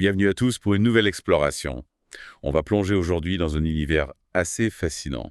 Bienvenue à tous pour une nouvelle exploration. On va plonger aujourd'hui dans un univers assez fascinant,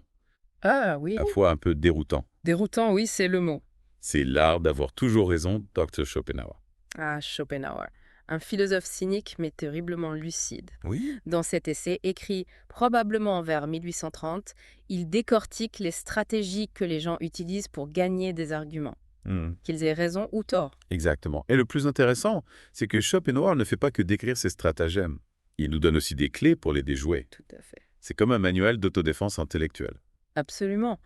Ah à oui, la fois un peu déroutant. déroutant, oui, c'est le mot. C'est l'art d'avoir toujours raison, Dr. Schopenhauer. Ah, Schopenhauer, un philosophe cynique mais terriblement lucide. Oui. Dans cet essai, écrit probablement vers 1830, il décortique les stratégies que les gens utilisent pour gagner des arguments, Hmm, qu'ils aient raison ou tort. exactement. Et le plus intéressant, c'est que Schopenhauer ne fait pas que décrire ses stratagèmes. Il nous donne aussi des clés pour les déjouer. Tout à fait. C'est comme un manuel d'autodéfense intellectuelle. Absolument.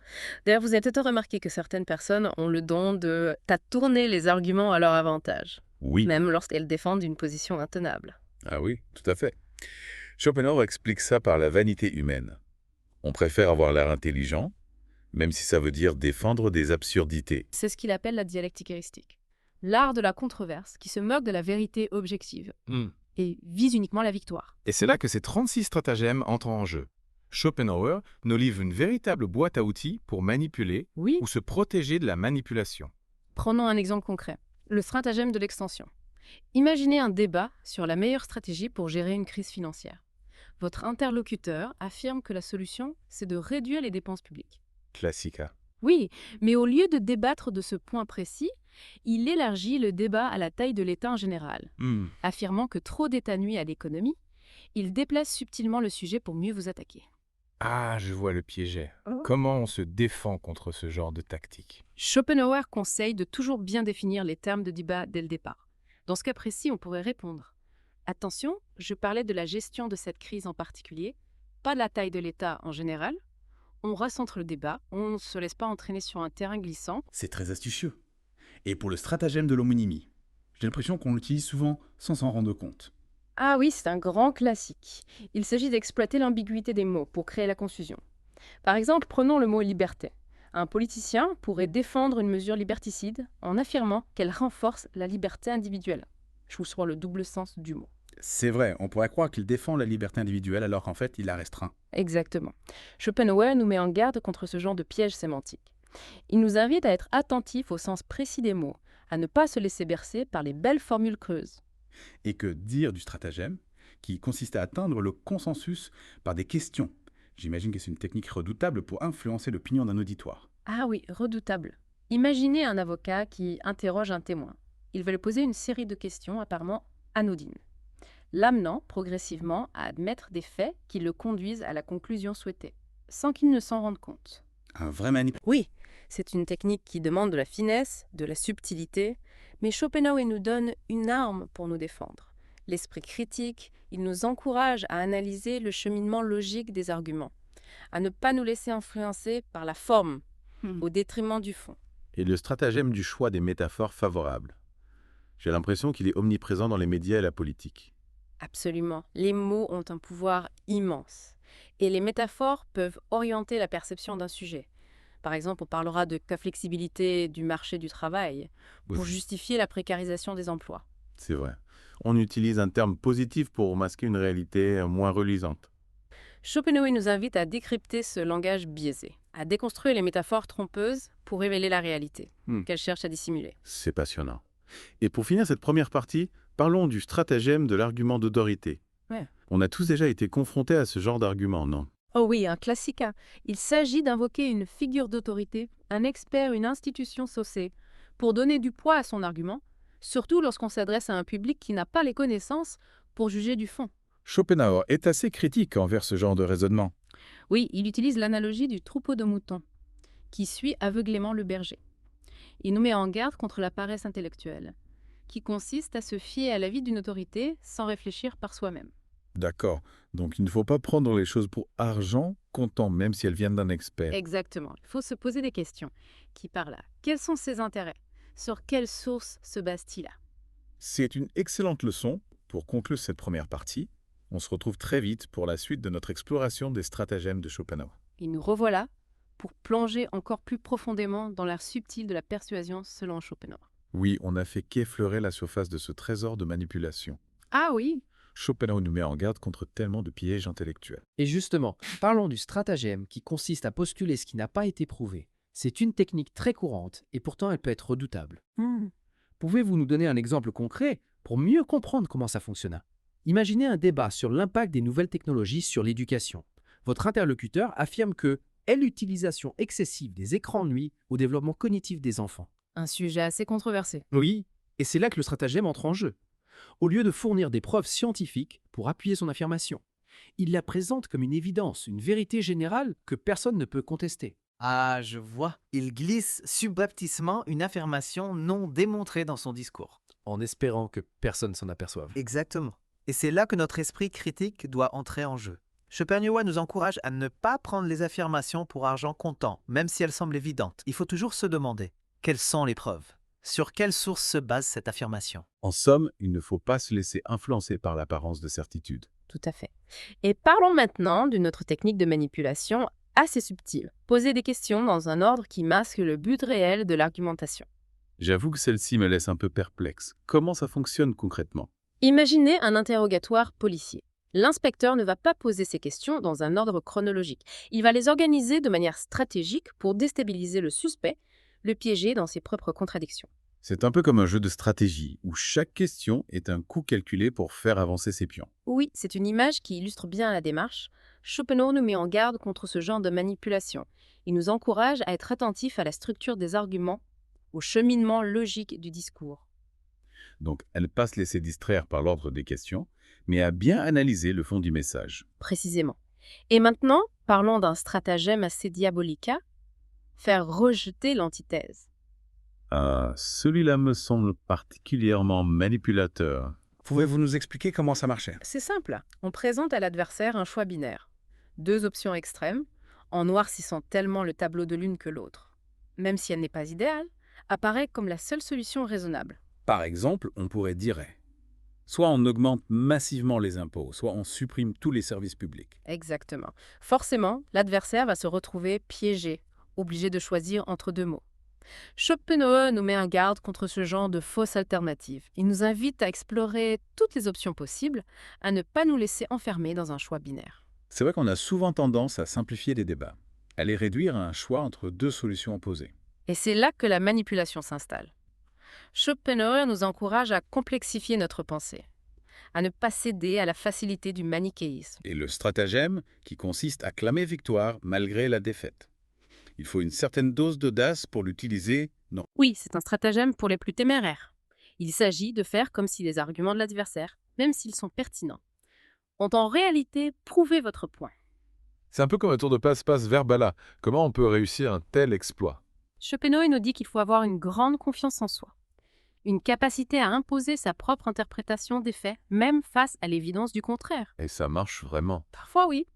D'ailleurs, vous avez peut-être remarqué que certaines personnes ont le don de tourner les arguments à leur avantage, Oui. même lorsqu'elles défendent une position intenable. Ah oui, tout à fait. Schopenhauer explique ça par la vanité humaine. On préfère avoir l'air intelligent, même si ça veut dire défendre des absurdités. C'est ce qu'il appelle la dialectique heuristique. L'art de la controverse qui se moque de la vérité objective et vise uniquement la victoire. Et c'est là que ces 36 stratagèmes entrent en jeu. Schopenhauer nous livre une véritable boîte à outils pour manipuler Oui, ou se protéger de la manipulation. prenons un exemple concret. Le stratagème de l'extension. Imaginez un débat sur la meilleure stratégie pour gérer une crise financière. Votre interlocuteur affirme que la solution, c'est de réduire les dépenses publiques. Classica. Oui, mais au lieu de débattre de ce point précis, il élargit le débat à la taille de l'État en général. Affirmant que trop d'États nuit à l'économie, il déplace subtilement le sujet pour mieux vous attaquer. Ah, je vois le piéger. Comment on se défend contre ce genre de tactique? Schopenhauer conseille de toujours bien définir les termes de débat dès le départ. Dans ce cas précis, on pourrait répondre « Attention, je parlais de la gestion de cette crise en particulier, pas de la taille de l'État en général. On recentre le débat, on ne se laisse pas entraîner sur un terrain glissant. C'est très astucieux. Et pour le stratagème de l'homonymie, j'ai l'impression qu'on l'utilise souvent sans s'en rendre compte. » Ah oui, c'est un grand classique. Il s'agit d'exploiter l'ambiguïté des mots pour créer la confusion. Par exemple, prenons le mot liberté. Un politicien pourrait défendre une mesure liberticide en affirmant qu'elle renforce la liberté individuelle. Je vous sois le double sens du mot. C'est vrai, on pourrait croire qu'il défend la liberté individuelle alors qu'en fait il la restreint. Exactement. Schopenhauer nous met en garde contre ce genre de piège sémantique. Il nous invite à être attentifs au sens précis des mots, à ne pas se laisser bercer par les belles formules creuses. Et que dire du stratagème, qui consiste à atteindre le consensus par des questions. J'imagine que c'est une technique redoutable pour influencer l'opinion d'un auditoire. Ah oui, redoutable. Imaginez un avocat qui interroge un témoin. Il va lui poser une série de questions apparemment anodines, l'amenant progressivement à admettre des faits qui le conduisent à la conclusion souhaitée, sans qu'il ne s'en rende compte. Un vrai manipulateur. Oui, c'est une technique qui demande de la finesse, de la subtilité, mais Schopenhauer nous donne une arme pour nous défendre. L'esprit critique, il nous encourage à analyser le cheminement logique des arguments, à ne pas nous laisser influencer par la forme, au détriment du fond. Et le stratagème du choix des métaphores favorables. J'ai l'impression qu'il est omniprésent dans les médias et la politique. Absolument. Les mots ont un pouvoir immense. Et les métaphores peuvent orienter la perception d'un sujet. Par exemple, on parlera de la flexibilité du marché du travail pour Oui. justifier la précarisation des emplois. C'est vrai. On utilise un terme positif pour masquer une réalité moins reluisante. Schopenhauer nous invite à décrypter ce langage biaisé, à déconstruire les métaphores trompeuses pour révéler la réalité qu'elles cherchent à dissimuler. C'est passionnant. Et pour finir cette première partie, parlons du stratagème de l'argument d'autorité. Ouais. On a tous déjà été confrontés à ce genre d'argument, non? Oh oui, un classique. Il s'agit d'invoquer une figure d'autorité, un expert, une institution saucée, pour donner du poids à son argument, surtout lorsqu'on s'adresse à un public qui n'a pas les connaissances pour juger du fond. Schopenhauer est assez critique envers ce genre de raisonnement. Oui, il utilise l'analogie du troupeau de moutons, qui suit aveuglément le berger. Il nous met en garde contre la paresse intellectuelle, qui consiste à se fier à l'avis d'une autorité sans réfléchir par soi-même. D'accord. Donc il ne faut pas prendre les choses pour argent comptant, même si elles viennent d'un expert. Exactement. Il faut se poser des questions. Qui par là? Quels sont ses intérêts? Sur quelle source se base-t-il? C'est une excellente leçon pour conclure cette première partie. On se retrouve très vite pour la suite de notre exploration des stratagèmes de Schopenhauer. Et nous revoilà pour plonger encore plus profondément dans l'art subtil de la persuasion selon Schopenhauer. Oui, on a fait qu'effleurer la surface de ce trésor de manipulation. Ah oui, Schopenhauer nous met en garde contre tellement de pièges intellectuels. Et justement, parlons du stratagème qui consiste à postuler ce qui n'a pas été prouvé. C'est une technique très courante et pourtant elle peut être redoutable. Pouvez-vous nous donner un exemple concret pour mieux comprendre comment ça fonctionne? Imaginez un débat sur l'impact des nouvelles technologies sur l'éducation. Votre interlocuteur affirme que est l'utilisation excessive des écrans nuit au développement cognitif des enfants. Un sujet assez controversé. Oui, et c'est là que le stratagème entre en jeu. Au lieu de fournir des preuves scientifiques pour appuyer son affirmation, il la présente comme une évidence, une vérité générale que personne ne peut contester. Ah, je vois. Il glisse subrepticement une affirmation non démontrée dans son discours. En espérant que personne s'en aperçoive. Exactement. Et c'est là que notre esprit critique doit entrer en jeu. Schopenhauer nous encourage à ne pas prendre les affirmations pour argent comptant, même si elles semblent évidentes. Il faut toujours se demander, quelles sont les preuves? Sur quelle source se base cette affirmation? En somme, il ne faut pas se laisser influencer par l'apparence de certitude. Tout à fait. Et parlons maintenant d'une autre technique de manipulation assez subtile. Poser des questions dans un ordre qui masque le but réel de l'argumentation. J'avoue que celle-ci me laisse un peu perplexe. Comment ça fonctionne concrètement? Imaginez un interrogatoire policier. L'inspecteur ne va pas poser ses questions dans un ordre chronologique. Il va les organiser de manière stratégique pour déstabiliser le suspect, le piéger dans ses propres contradictions. C'est un peu comme un jeu de stratégie, où chaque question est un coup calculé pour faire avancer ses pions. Oui, c'est une image qui illustre bien la démarche. Schopenhauer nous met en garde contre ce genre de manipulation. Il nous encourage à être attentifs à la structure des arguments, au cheminement logique du discours. Donc, à ne pas se laisser distraire par l'ordre des questions, mais à bien analyser le fond du message. Précisément. Et maintenant, parlons d'un stratagème assez diabolique, faire rejeter l'antithèse. Celui-là me semble particulièrement manipulateur. Pouvez-vous nous expliquer comment ça marchait? C'est simple, on présente à l'adversaire un choix binaire. Deux options extrêmes, en noircissant tellement le tableau de l'une que l'autre. Même si elle n'est pas idéale, apparaît comme la seule solution raisonnable. Par exemple, on pourrait dire soit on augmente massivement les impôts, soit on supprime tous les services publics. Exactement. Forcément, l'adversaire va se retrouver piégé, obligé de choisir entre deux mots. Schopenhauer nous met en garde contre ce genre de fausses alternatives. Il nous invite à explorer toutes les options possibles, à ne pas nous laisser enfermer dans un choix binaire. C'est vrai qu'on a souvent tendance à simplifier les débats, à les réduire à un choix entre deux solutions opposées. Et c'est là que la manipulation s'installe. Schopenhauer nous encourage à complexifier notre pensée, à ne pas céder à la facilité du manichéisme. Et le stratagème qui consiste à clamer victoire malgré la défaite. Il faut une certaine dose d'audace pour l'utiliser. Non. Oui, c'est un stratagème pour les plus téméraires. Il s'agit de faire comme si les arguments de l'adversaire, même s'ils sont pertinents, ont en réalité prouvé votre point. C'est un peu comme un tour de passe-passe verbala. Comment on peut réussir un tel exploit? Schopenhauer nous dit qu'il faut avoir une grande confiance en soi, une capacité à imposer sa propre interprétation des faits, même face à l'évidence du contraire. Et ça marche vraiment. Parfois oui,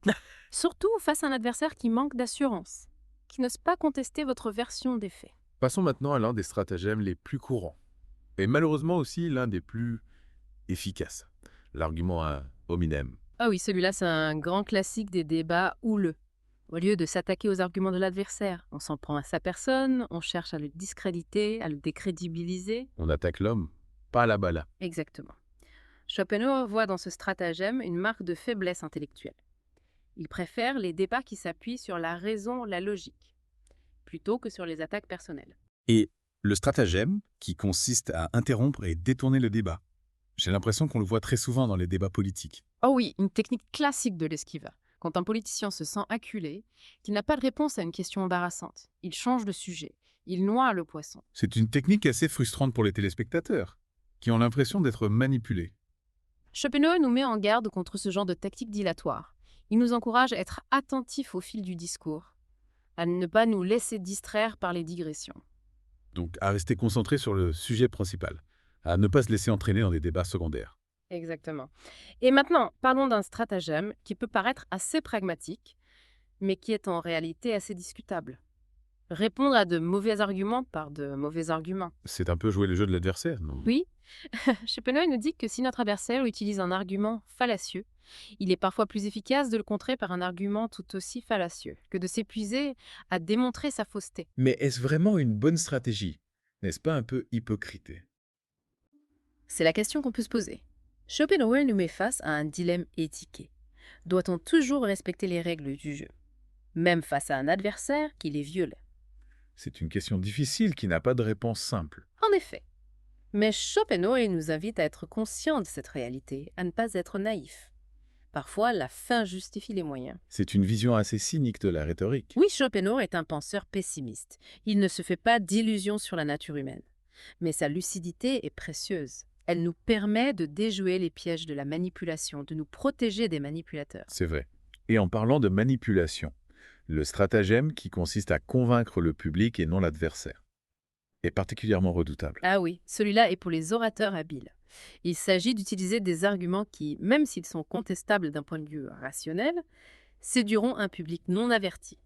surtout face à un adversaire qui manque d'assurance, qui n'ose pas contester votre version des faits. Passons maintenant à l'un des stratagèmes les plus courants. Et malheureusement aussi l'un des plus efficaces. L'argument ad hominem. Ah oui, celui-là c'est un grand classique des débats houleux. Au lieu de s'attaquer aux arguments de l'adversaire, on s'en prend à sa personne, on cherche à le discréditer, à le décrédibiliser. On attaque l'homme, pas la balle. Exactement. Schopenhauer voit dans ce stratagème une marque de faiblesse intellectuelle. Il préfère les débats qui s'appuient sur la raison, la logique, plutôt que sur les attaques personnelles. Et le stratagème qui consiste à interrompre et détourner le débat. J'ai l'impression qu'on le voit très souvent dans les débats politiques. Oh oui, une technique classique de l'esquiva. Quand un politicien se sent acculé, qu'il n'a pas de réponse à une question embarrassante, il change de sujet, il noie le poisson. C'est une technique assez frustrante pour les téléspectateurs, qui ont l'impression d'être manipulés. Schopenhauer nous met en garde contre ce genre de tactique dilatoire. Il nous encourage à être attentifs au fil du discours, à ne pas nous laisser distraire par les digressions. Donc à rester concentré sur le sujet principal, à ne pas se laisser entraîner dans des débats secondaires. Exactement. Et maintenant, parlons d'un stratagème qui peut paraître assez pragmatique, mais qui est en réalité assez discutable. Répondre à de mauvais arguments par de mauvais arguments. C'est un peu jouer le jeu de l'adversaire, non? Oui, Schopenhauer nous dit que si notre adversaire utilise un argument fallacieux, il est parfois plus efficace de le contrer par un argument tout aussi fallacieux que de s'épuiser à démontrer sa fausseté. Mais est-ce vraiment une bonne stratégie? N'est-ce pas un peu hypocrite? C'est la question qu'on peut se poser. Schopenhauer nous met face à un dilemme éthique. Doit-on toujours respecter les règles du jeu, même face à un adversaire qui les viole? C'est une question difficile qui n'a pas de réponse simple. En effet, Mais Schopenhauer nous invite à être conscients de cette réalité, à ne pas être naïfs. Parfois, la fin justifie les moyens. C'est une vision assez cynique de la rhétorique. Oui, Schopenhauer est un penseur pessimiste. Il ne se fait pas d'illusions sur la nature humaine. Mais sa lucidité est précieuse. Elle nous permet de déjouer les pièges de la manipulation, de nous protéger des manipulateurs. C'est vrai. Et en parlant de manipulation, le stratagème qui consiste à convaincre le public et non l'adversaire est particulièrement redoutable. Ah oui, celui-là est pour les orateurs habiles. Il s'agit d'utiliser des arguments qui, même s'ils sont contestables d'un point de vue rationnel, séduiront un public non averti.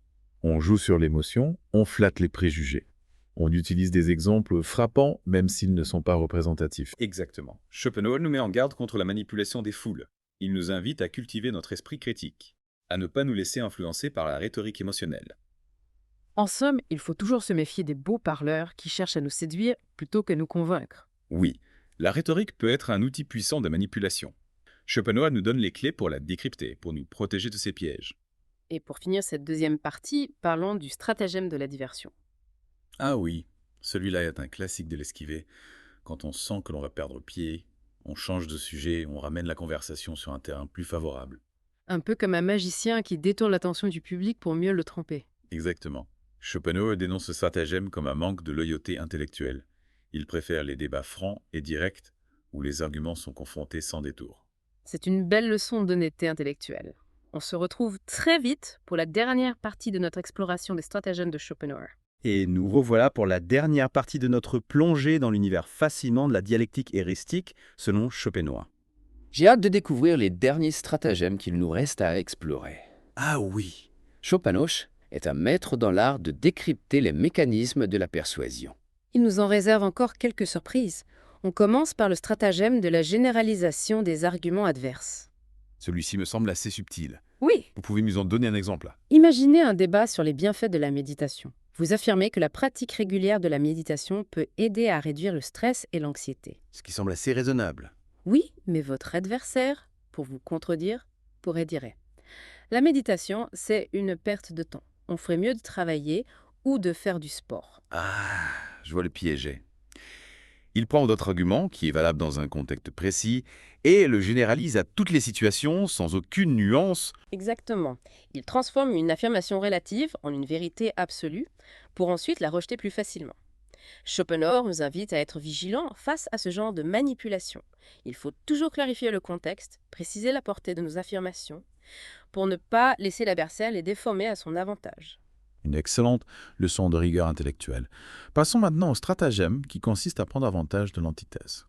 On joue sur l'émotion, on flatte les préjugés. On utilise des exemples frappants, même s'ils ne sont pas représentatifs. Exactement. Schopenhauer nous met en garde contre la manipulation des foules. Il nous invite à cultiver notre esprit critique, à ne pas nous laisser influencer par la rhétorique émotionnelle. En somme, il faut toujours se méfier des beaux parleurs qui cherchent à nous séduire plutôt qu'à nous convaincre. Oui, la rhétorique peut être un outil puissant de manipulation. Schopenhauer nous donne les clés pour la décrypter, pour nous protéger de ces pièges. Et pour finir cette deuxième partie, parlons du stratagème de la diversion. Ah oui, celui-là est un classique de l'esquiver. Quand on sent que l'on va perdre pied, on change de sujet, on ramène la conversation sur un terrain plus favorable. Un peu comme un magicien qui détourne l'attention du public pour mieux le tromper. Exactement. Schopenhauer dénonce ce stratagème comme un manque de loyauté intellectuelle. Il préfère les débats francs et directs, où les arguments sont confrontés sans détour. C'est une belle leçon d'honnêteté intellectuelle. On se retrouve très vite pour la dernière partie de notre exploration des stratagèmes de Schopenhauer. Et nous revoilà pour la dernière partie de notre plongée dans l'univers fascinant de la dialectique heuristique selon Schopenhauer. J'ai hâte de découvrir les derniers stratagèmes qu'il nous reste à explorer. Ah oui. Schopenhauer est un maître dans l'art de décrypter les mécanismes de la persuasion. Il nous en réserve encore quelques surprises. On commence par le stratagème de la généralisation des arguments adverses. Celui-ci me semble assez subtil. Oui, Vous pouvez nous en donner un exemple? imaginez un débat sur les bienfaits de la méditation. Vous affirmez que la pratique régulière de la méditation peut aider à réduire le stress et l'anxiété. Ce qui semble assez raisonnable. Oui, mais votre adversaire, pour vous contredire, pourrait dire « La méditation, c'est une perte de temps. On ferait mieux de travailler ou de faire du sport. » Ah, je vois le piéger. Il prend d'autres arguments, qui est valable dans un contexte précis, et le généralise à toutes les situations sans aucune nuance. Exactement. Il transforme une affirmation relative en une vérité absolue pour ensuite la rejeter plus facilement. Schopenhauer nous invite à être vigilants face à ce genre de manipulation. Il faut toujours clarifier le contexte, préciser la portée de nos affirmations, pour ne pas laisser l'adversaire les déformer à son avantage. Une excellente leçon de rigueur intellectuelle. Passons maintenant au stratagème qui consiste à prendre avantage de l'antithèse.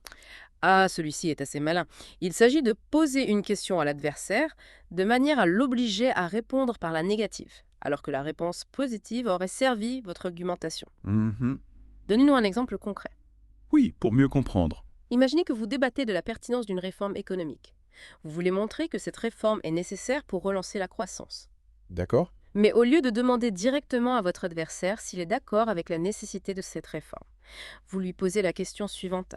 Ah, celui-ci est assez malin. Il s'agit de poser une question à l'adversaire de manière à l'obliger à répondre par la négative, alors que la réponse positive aurait servi votre argumentation. Donnez-nous un exemple concret. Oui, pour mieux comprendre. Imaginez que vous débattez de la pertinence d'une réforme économique. Vous voulez montrer que cette réforme est nécessaire pour relancer la croissance. D'accord? Mais au lieu de demander directement à votre adversaire s'il est d'accord avec la nécessité de cette réforme, vous lui posez la question suivante.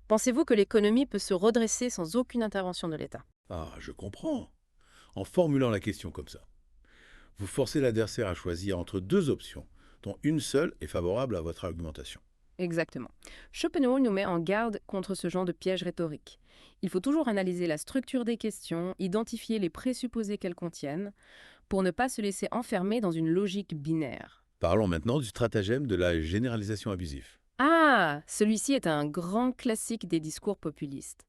Pensez-vous que l'économie peut se redresser sans aucune intervention de l'État? Ah, je comprends. En formulant la question comme ça, vous forcez l'adversaire à choisir entre deux options, dont une seule est favorable à votre argumentation. Exactement. Schopenhauer nous met en garde contre ce genre de piège rhétorique. Il faut toujours analyser la structure des questions, identifier les présupposés qu'elles contiennent, pour ne pas se laisser enfermer dans une logique binaire. Parlons maintenant du stratagème de la généralisation abusive. Ah, celui-ci est un grand classique des discours populistes.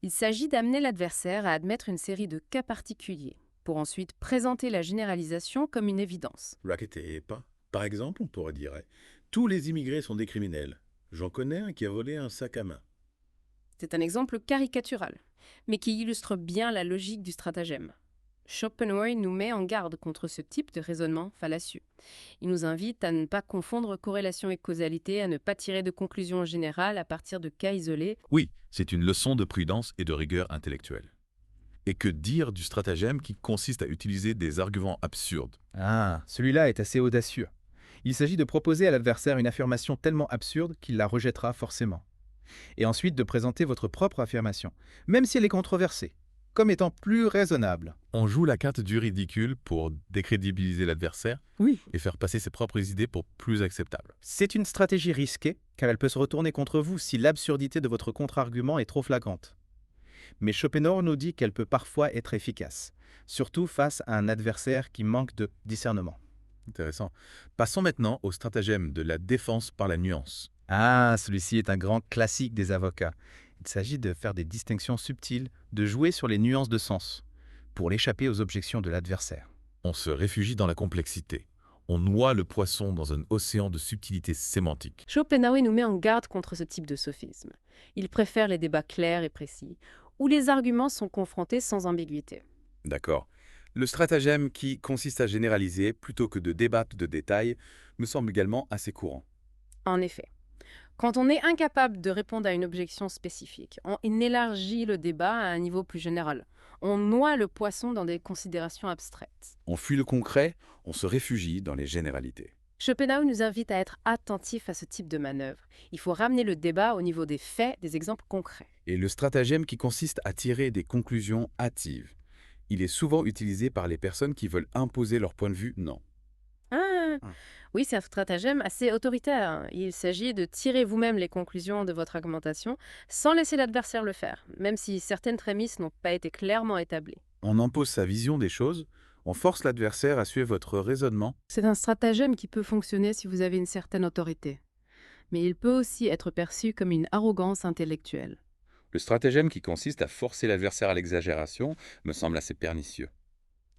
Il s'agit d'amener l'adversaire à admettre une série de cas particuliers, pour ensuite présenter la généralisation comme une évidence. Rackettez pas. Par exemple, on pourrait dire « Tous les immigrés sont des criminels. J'en connais un qui a volé un sac à main. » C'est un exemple caricatural, mais qui illustre bien la logique du stratagème. Schopenhauer nous met en garde contre ce type de raisonnement fallacieux. Il nous invite à ne pas confondre corrélation et causalité, à ne pas tirer de conclusions générales à partir de cas isolés. Oui, c'est une leçon de prudence et de rigueur intellectuelle. Et que dire du stratagème qui consiste à utiliser des arguments absurdes? Ah, celui-là est assez audacieux. Il s'agit de proposer à l'adversaire une affirmation tellement absurde qu'il la rejettera forcément. Et ensuite de présenter votre propre affirmation, même si elle est controversée. comme étant plus raisonnable. On joue la carte du ridicule pour décrédibiliser l'adversaire Oui. et faire passer ses propres idées pour plus acceptables. C'est une stratégie risquée, car elle peut se retourner contre vous si l'absurdité de votre contre-argument est trop flagrante. Mais Schopenhauer nous dit qu'elle peut parfois être efficace, surtout face à un adversaire qui manque de discernement. Intéressant. Passons maintenant au stratagème de la défense par la nuance. Ah, celui-ci est un grand classique des avocats. Il s'agit de faire des distinctions subtiles, de jouer sur les nuances de sens, pour l'échapper aux objections de l'adversaire. On se réfugie dans la complexité. On noie le poisson dans un océan de subtilité sémantique. Schopenhauer nous met en garde contre ce type de sophisme. Il préfère les débats clairs et précis, où les arguments sont confrontés sans ambiguïté. D'accord. Le stratagème qui consiste à généraliser plutôt que de débattre de détails me semble également assez courant. En effet, quand on est incapable de répondre à une objection spécifique, on élargit le débat à un niveau plus général. On noie le poisson dans des considérations abstraites. On fuit le concret, on se réfugie dans les généralités. Schopenhauer nous invite à être attentifs à ce type de manœuvre. Il faut ramener le débat au niveau des faits, des exemples concrets. Et le stratagème qui consiste à tirer des conclusions hâtives. Il est souvent utilisé par les personnes qui veulent imposer leur point de vue, non. Oui, c'est un stratagème assez autoritaire. Il s'agit de tirer vous-même les conclusions de votre argumentation sans laisser l'adversaire le faire, même si certaines prémices n'ont pas été clairement établies. On impose sa vision des choses, on force l'adversaire à suivre votre raisonnement. C'est un stratagème qui peut fonctionner si vous avez une certaine autorité. Mais il peut aussi être perçu comme une arrogance intellectuelle. Le stratagème qui consiste à forcer l'adversaire à l'exagération me semble assez pernicieux.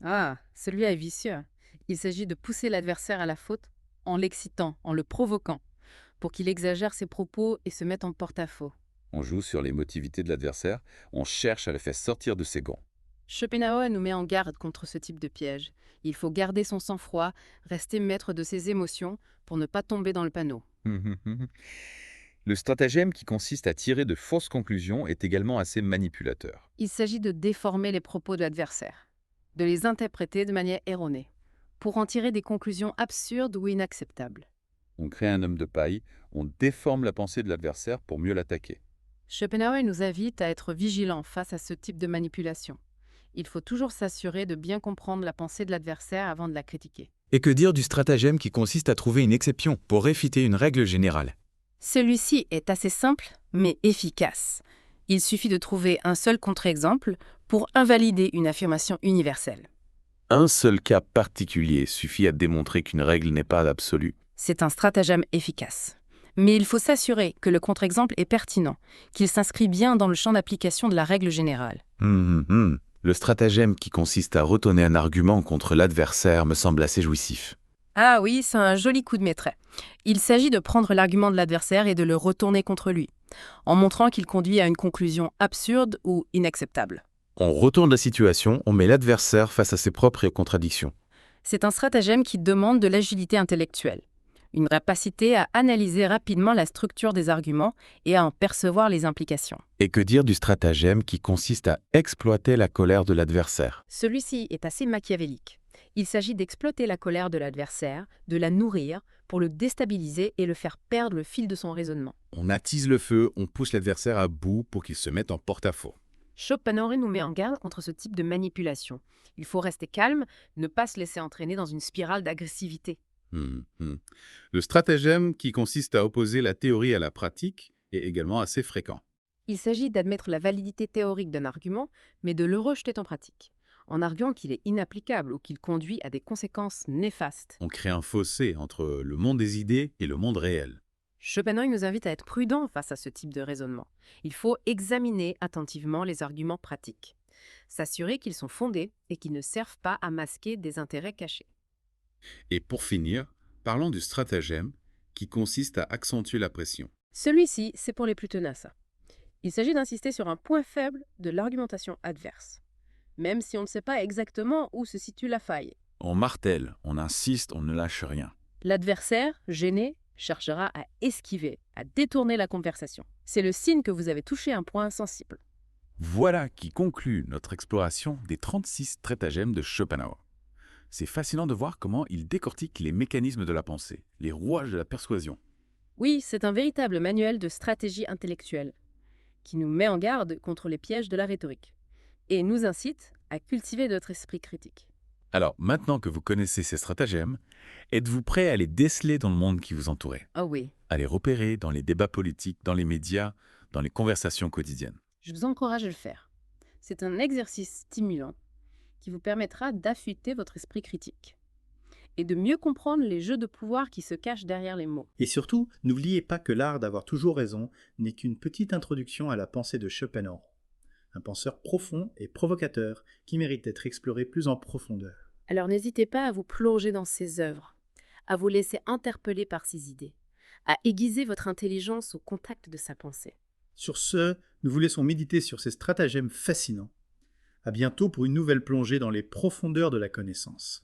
Ah, celui-là est vicieux. Il s'agit de pousser l'adversaire à la faute en l'excitant, en le provoquant, pour qu'il exagère ses propos et se mette en porte-à-faux. On joue sur l'émotivité de l'adversaire, on cherche à le faire sortir de ses gonds. Schopenhauer nous met en garde contre ce type de piège. Il faut garder son sang-froid, rester maître de ses émotions pour ne pas tomber dans le panneau. Le stratagème qui consiste à tirer de fausses conclusions est également assez manipulateur. Il s'agit de déformer les propos de l'adversaire, de les interpréter de manière erronée, pour en tirer des conclusions absurdes ou inacceptables. On crée un homme de paille, on déforme la pensée de l'adversaire pour mieux l'attaquer. Schopenhauer nous invite à être vigilants face à ce type de manipulation. Il faut toujours s'assurer de bien comprendre la pensée de l'adversaire avant de la critiquer. Et que dire du stratagème qui consiste à trouver une exception pour réfuter une règle générale? Celui-ci est assez simple, mais efficace. Il suffit de trouver un seul contre-exemple pour invalider une affirmation universelle. Un seul cas particulier suffit à démontrer qu'une règle n'est pas absolue. C'est un stratagème efficace. Mais il faut s'assurer que le contre-exemple est pertinent, qu'il s'inscrit bien dans le champ d'application de la règle générale. Le stratagème qui consiste à retourner un argument contre l'adversaire me semble assez jouissif. Ah oui, c'est un joli coup de maîtrise. Il s'agit de prendre l'argument de l'adversaire et de le retourner contre lui, en montrant qu'il conduit à une conclusion absurde ou inacceptable. On retourne la situation, on met l'adversaire face à ses propres contradictions. C'est un stratagème qui demande de l'agilité intellectuelle, une capacité à analyser rapidement la structure des arguments et à en percevoir les implications. Et que dire du stratagème qui consiste à exploiter la colère de l'adversaire? Celui-ci est assez machiavélique. Il s'agit d'exploiter la colère de l'adversaire, de la nourrir pour le déstabiliser et le faire perdre le fil de son raisonnement. On attise le feu, on pousse l'adversaire à bout pour qu'il se mette en porte-à-faux. Schopenhauer nous met en garde contre ce type de manipulation. Il faut rester calme, ne pas se laisser entraîner dans une spirale d'agressivité. Le stratagème qui consiste à opposer la théorie à la pratique est également assez fréquent. Il s'agit d'admettre la validité théorique d'un argument, mais de le rejeter en pratique, en arguant qu'il est inapplicable ou qu'il conduit à des conséquences néfastes. On crée un fossé entre le monde des idées et le monde réel. Schopenhauer nous invite à être prudents face à ce type de raisonnement. Il faut examiner attentivement les arguments pratiques, s'assurer qu'ils sont fondés et qu'ils ne servent pas à masquer des intérêts cachés. Et pour finir, parlons du stratagème qui consiste à accentuer la pression. Celui-ci, c'est pour les plus tenaces. Il s'agit d'insister sur un point faible de l'argumentation adverse, même si on ne sait pas exactement où se situe la faille. On martèle, on insiste, on ne lâche rien. L'adversaire, gêné, cherchera à esquiver, à détourner la conversation. C'est le signe que vous avez touché un point sensible. Voilà qui conclut notre exploration des 36 stratagèmes de Schopenhauer. C'est fascinant de voir comment il décortique les mécanismes de la pensée, les rouages de la persuasion. Oui, c'est un véritable manuel de stratégie intellectuelle qui nous met en garde contre les pièges de la rhétorique. et nous incite à cultiver notre esprit critique. Alors, maintenant que vous connaissez ces stratagèmes, êtes-vous prêt à les déceler dans le monde qui vous entourait, Oh oui, à les repérer dans les débats politiques, dans les médias, dans les conversations quotidiennes? je vous encourage à le faire. C'est un exercice stimulant qui vous permettra d'affûter votre esprit critique et de mieux comprendre les jeux de pouvoir qui se cachent derrière les mots. Et surtout, n'oubliez pas que l'art d'avoir toujours raison n'est qu'une petite introduction à la pensée de Schopenhauer, un penseur profond et provocateur qui mérite d'être exploré plus en profondeur. Alors n'hésitez pas à vous plonger dans ses œuvres, à vous laisser interpeller par ses idées, à aiguiser votre intelligence au contact de sa pensée. Sur ce, nous vous laissons méditer sur ces stratagèmes fascinants. À bientôt pour une nouvelle plongée dans les profondeurs de la connaissance.